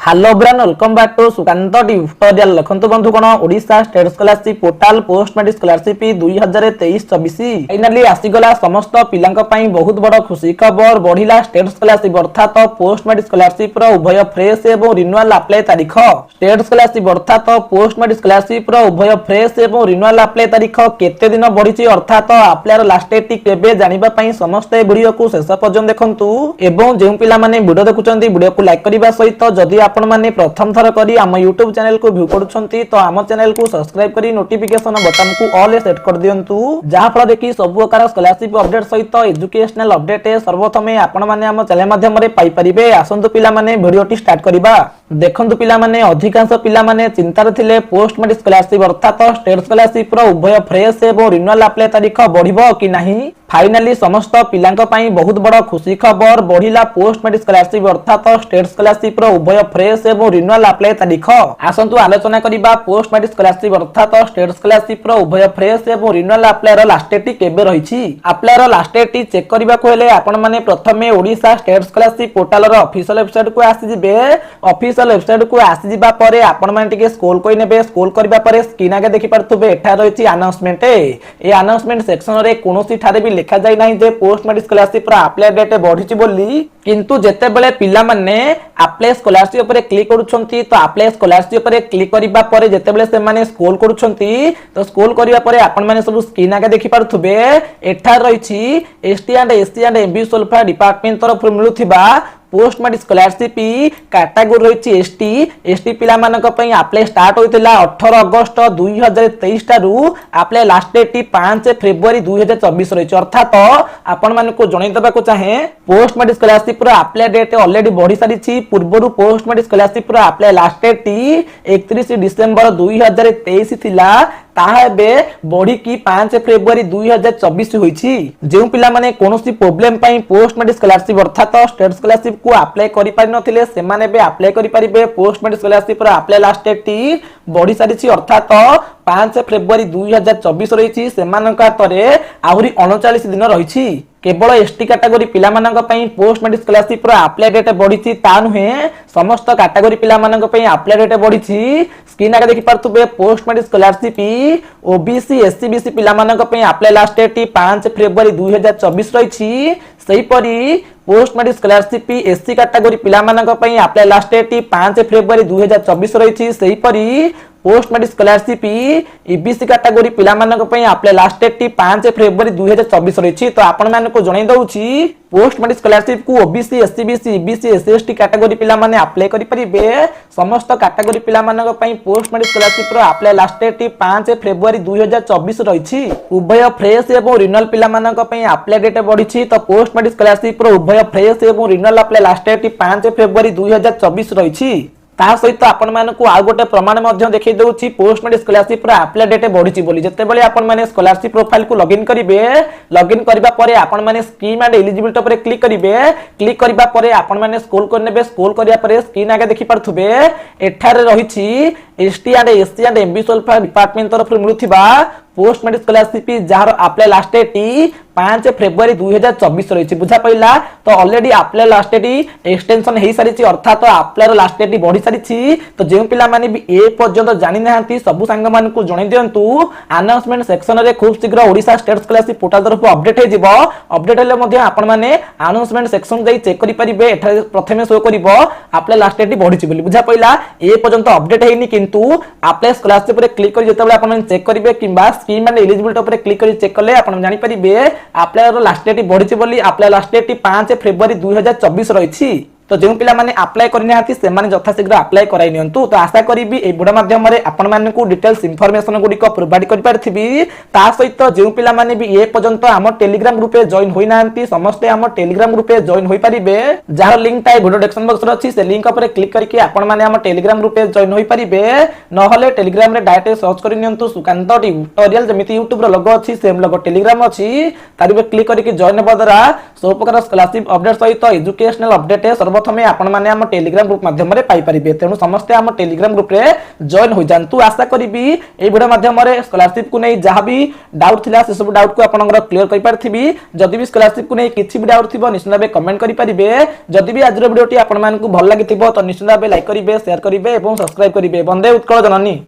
Hello ब्रान welcome back to Sukant tutorial. देखंतु बंधुगण Odisha state scholarship portal post matric scholarship 2023-24 finally आसीगला समस्त पिलांक पई बहुत बड़ खुशी खबर। बढ़िला स्टेट स्कॉलरशिप अर्थात पोस्ट मैट्रिक स्कॉलरशिप रो उभय फ्रेश एवं रिन्यूअल अप्लाई तारीख। स्टेट स्कॉलरशिप अर्थात पोस्ट मैट्रिक स्कॉलरशिप रो उभय फ्रेश एवं रिन्यूअल अप्लाई तारीख केते दिन बढ़िछि अर्थात अप्लाई रो लास्ट डेट केबे जानिबा पई समस्त वीडियो को शेष पर्यंत देखंतु एवं जे पिला माने वीडियो देखुचंती वीडियो को लाइक करबा सहित जदि आपण माने प्रथम थर करी आम YouTube चैनल को व्यू करूछंती तो आम चैनल को सब्सक्राइब करी नोटिफिकेशन बटन को ऑल सेट कर दियंतु जहा फल देखि सब प्रकार स्कॉलरशिप अपडेट सहित एजुकेशनल अपडेट सर्वप्रथमे आपण माने आम चैनल माध्यम रे पाई परिबे। आसंतु पिला माने वीडियोटी स्टार्ट करिबा। देखंतु पिला माने अधिकांश पिला माने चिंतार थिले पोस्ट मैट्रिक स्कॉलरशिप अर्थात स्टेट स्कॉलरशिप रो उभय फ्रेश एवं रिन्यूअल अप्लाई तारीख बढ़िबो कि नाही। फाइनली समस्त पिलांक पई बहुत बड़ खुशी खबर। बढ़िला पोस्ट मैट्रिक स्कॉलरशिप अर्थात स्टेट स्कॉलरशिप रो उभय फ्रेश एवं रिन्यूअल अप्लाई तारीख। आसंतु आलोचना करिबा पोस्ट मैट्रिक स्कॉलरशिप अर्थात स्टेट स्कॉलरशिप रो उभय फ्रेश एवं रिन्यूअल अप्लाई रो लास्ट डेट केबे रहिछि। अप्लाई रो लास्ट डेट चेक करिबा को हेले आपण माने प्रथमे ओडिशा स्टेट स्कॉलरशिप पोर्टल रो ऑफिशियल वेबसाइट को आसी जिबे। ऑफिशियल वेबसाइट को आसी जिबा परे आपण माने टिके स्क्रॉल कोइ नेबे। स्क्रॉल करिबा परे स्क्रीन आगे देखि पारथुबे एठा रहिछि अनाउंसमेंट। ए अनाउंसमेंट सेक्शन रे कोनोसी ठारे भी लिखा जाय नाही जे पोस्ट मैट्रिक स्कॉलरशिप रो अप्लाई डेट बढ़िछि बोली। किंतु जेते बेले पिला माने अप्लाई स्कॉलरशिप ऊपर क्लिक करूछंती तो अप्लाई स्कॉलरशिप ऊपर क्लिक करिबा परे जेते बेले से माने स्क्रॉल करूछंती तो स्क्रॉल करिबा परे आपण माने सब स्क्रीन आगे देखि पारथुबे एठा रहिछि ST and SC and MB सोल्फा डिपार्टमेंट तरफ मिलुथिबा पोस्ट मैट्रिक स्कॉलरशिप कैटेगरी रही एसटी पिला मानक पई अप्लाई स्टार्ट होइतिला 18 अगस्त 2023 टारू अप्लाई लास्ट डेट 5 फरवरी 2024 रही। अर्थात आपण मानक जणै देबा को चाहे पोस्ट मैट्रिक स्कॉलरशिप रो अप्लाई डेट ऑलरेडी बढ़ी सारिछि। पूर्वरु पोस्ट मैट्रिक स्कॉलरशिप रो अप्लाई लास्ट डेट 31 डिसेंबर 2023 थिला ताहा बे बढ़ी की 5 फरवरी 2024 होईछि। जेउ पिला माने कोनोसी प्रॉब्लम पई पोस्ट मैट्रिक स्कॉलरशिप अर्थात स्टेट स्कॉलरशिप को अप्लाई करि पारि नथिले से माने बे अप्लाई करि परिबे। पोस्ट मैट्रिक स्कॉलरशिप रो अप्लाई लास्ट डेट बढ़ी सारिछि अर्थात 5 फरवरी 2024 रहिछि। सेमानक हातरे आहुरी 39 दिन रहिछि। केवल एसटी कैटेगरी पिला मानक पई पोस्ट मैट्रिक स्कॉलरशिप रो अप्लाई डेट बढ़िछि ता नुहे समस्त कैटेगरी पिला मानक पई अप्लाई डेट बढ़िछि। स्क्रीन आगे देखि पारथुबे post matric scholarship OBC SC BC पिला मानक पई अप्लाई लास्ट डेट 5 फरवरी 2024 रहिछि। सही परी post matric scholarship SC category पिला मानक पई अप्लाई लास्ट डेट 5 फरवरी 2024 रहिछि। सही परी post matric scholarship EBC category पिला मानक पई अप्लाई लास्ट डेट 5 फरवरी 2024 रहिछि। तो आपण मानक जणै दउछि पोस्ट मैट्रिक स्कॉलरशिप को OBC SC BC EBC SC ST category पिला माने अप्लाई करि परिबे। समस्त कैटेगरी पिला मानक पई पोस्ट मैट्रिक स्कॉलरशिप रो अप्लाई लास्ट डेट 5 फरवरी 2024 रहिछि। उभय फ्रेश एवं रिन्यूअल पिला मानक पई अप्लाई डेट बढ़िछि तो पोस्ट मैट्रिक स्कॉलरशिप रो उभय फ्रेश एवं रिन्यूअल अप्लाई लास्ट डेट 5 फरवरी 2024 रहिछि। ता सहित आपण मानकु आ गोटे प्रमाण मध्ये देखै दउछि पोस्ट मैट्रिक स्कॉलरशिप रो अप्लाई डेट बढ़िछि बोली। जते बेले आपण माने स्कॉलरशिप प्रोफाइल को लॉगिन करिवे लॉगिन करबा परे आपण माने स्कीम एंड एलिजिबिलिटी पर क्लिक करिवे। क्लिक करबा परे आपण माने स्क्रॉल करनेबे। स्क्रॉल करिया परे स्क्रीन आगे देखि पारथुबे एठारे रहिछि ST and SC and MB सोल्फा डिपार्टमेंट तरफ मिलुथिबा पोस्ट मैट्रिक स्कॉलरशिप जार अप्लाई लास्ट डेट 5 फरवरी 2024 रही। बुझा पइला तो already apply last date extension हे सारिछि अर्थात अप्लाई लास्ट डेट बढ़ी सारिछि। तो जे पिला माने भी ए पर्यंत जानि नाहंती सबु संग मान को जणै दियंतु। अनाउंसमेंट सेक्शन रे खूब शीघ्र ओडिशा स्टेट स्कॉलरशिप पोर्टल तरफ अपडेट हे जिवो। अपडेट हेले मध्ये आपण माने अनाउंसमेंट सेक्शन जाई चेक करि परिबे। एठारे प्रथमे शो करिवो अप्लाई लास्ट डेट बढ़िछि बोली। बुझा पइला ए पर्यंत अपडेट हेनी किंतु अप्लाई स्कॉलरशिप रे क्लिक करि जेतेबेले आपण माने चेक करिवे किबा स्कीम एंड एलिजिबिलिटी पर क्लिक करि चेक करले आपण जानि परिबे अप्लाई रो लास्ट डेट बढ़िछि बोली। अप्लाई लास्ट डेट 5 फरवरी 2024 रहिछि। तो जो पिला माने अप्लाई करने हाथी से माने यथाशीघ्र अप्लाई कराई नियंतु। तो आशा करी ए वीडियो माध्यम रे आपण माने को डिटेल्स इंफॉर्मेशन गुडी को प्रोवाइड कर पारथिबी। ता सहित जो पिला माने भी ए पर्यंत हम टेलीग्राम ग्रुप रे जॉइन होई नांती समस्त हम टेलीग्राम ग्रुप रे जॉइन होई परिबे। जहार link tie video description box रे अछि से लिंक ऊपर क्लिक करके आपण माने हम टेलीग्राम ग्रुप रे जॉइन होई परिबे। न होले टेलीग्राम रे डायरेक्ट सर्च करि नियंतु सुकांत ट्यूटोरियल जेमिति YouTube रो लोगो अछि सेम लोगो टेलीग्राम अछि तारि पे क्लिक करके जॉइन हेबा द्वारा सब प्रकार स्कॉलरशिप अपडेट सहित एजुकेशनल अपडेट सर्व सर्वप्रथमे आपण माने हम टेलीग्राम ग्रुप माध्यम रे पाई परिबे। तेणु समस्त हम टेलीग्राम ग्रुप रे जॉइन हो जानतु। आशा करिबी ए वीडियो माध्यम रे स्कॉलरशिप को नै जहां भी डाउट थिला से सब डाउट को आपनकर क्लियर करि पारथिबी। जदि भी स्कॉलरशिप को नै किछि भी डाउट थिबो निश्चित भाबे कमेंट करि परिबे। जदि भी आज वीडियोटी आपण मानकु भल लागिथिबो तो निश्चित भाबे लाइक करिवे, शेयर करिवे एवं सब्सक्राइब करिवे। वंदे उत्कल जननी।